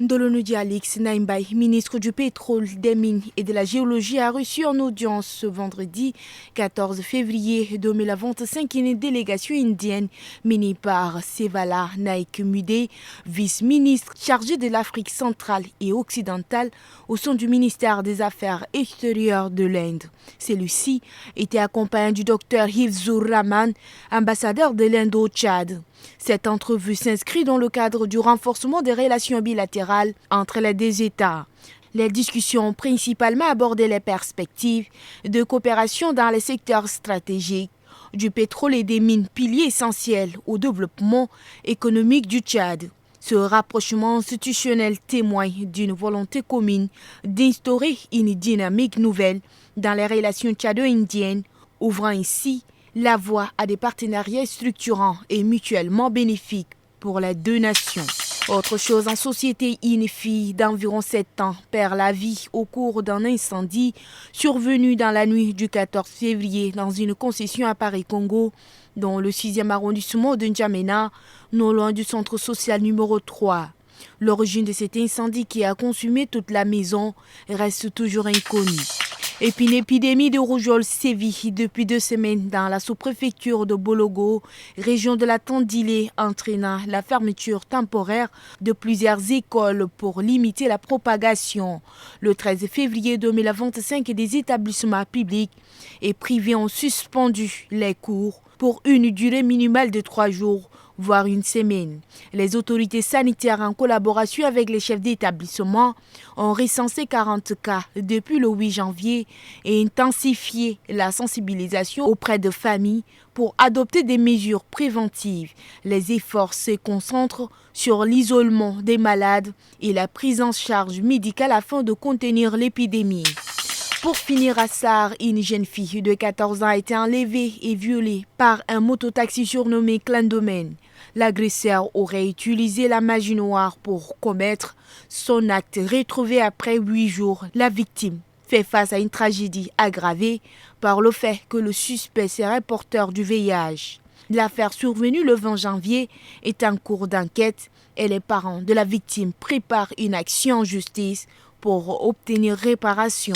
Ndolono Dialix Naimbai, ministre du pétrole, des mines et de la géologie, a reçu en audience ce vendredi 14 février 2025 une délégation indienne menée par Sevala Naik Mudé, vice-ministre chargé de l'Afrique centrale et occidentale au sein du ministère des Affaires extérieures de l'Inde. Celui-ci était accompagné du docteur Hifzur Rahman, ambassadeur de l'Inde au Tchad. Cette entrevue s'inscrit dans le cadre du renforcement des relations bilatérales entre les deux États. Les discussions ont principalement abordé les perspectives de coopération dans les secteurs stratégiques du pétrole et des mines, piliers essentiels au développement économique du Tchad. Ce rapprochement institutionnel témoigne d'une volonté commune d'instaurer une dynamique nouvelle dans les relations tchado-indiennes, ouvrant ainsi la voie à des partenariats structurants et mutuellement bénéfiques pour les deux nations. Autre chose en société, une fille d'environ 7 ans perd la vie au cours d'un incendie survenu dans la nuit du 14 février dans une concession à Paris-Congo, dans le 6e arrondissement de N'Djamena, non loin du centre social numéro 3. L'origine de cet incendie qui a consumé toute la maison reste toujours inconnue. Et puis une épidémie de rougeole sévit depuis 2 semaines dans la sous-préfecture de Bologo, région de la Tandilé, entraînant la fermeture temporaire de plusieurs écoles pour limiter la propagation. Le 13 février 2025, des établissements publics et privés ont suspendu les cours pour une durée minimale de 3 jours, voire une semaine. Les autorités sanitaires, en collaboration avec les chefs d'établissement, ont recensé 40 cas depuis le 8 janvier et intensifié la sensibilisation auprès de familles pour adopter des mesures préventives. Les efforts se concentrent sur l'isolement des malades et la prise en charge médicale afin de contenir l'épidémie. Pour finir à Sarre, une jeune fille de 14 ans a été enlevée et violée par un mototaxi surnommé Clandomen. L'agresseur aurait utilisé la magie noire pour commettre son acte. Retrouvé après 8 jours, la victime fait face à une tragédie aggravée par le fait que le suspect serait porteur du VIH. L'affaire survenue le 20 janvier est en cours d'enquête et les parents de la victime préparent une action en justice pour obtenir réparation.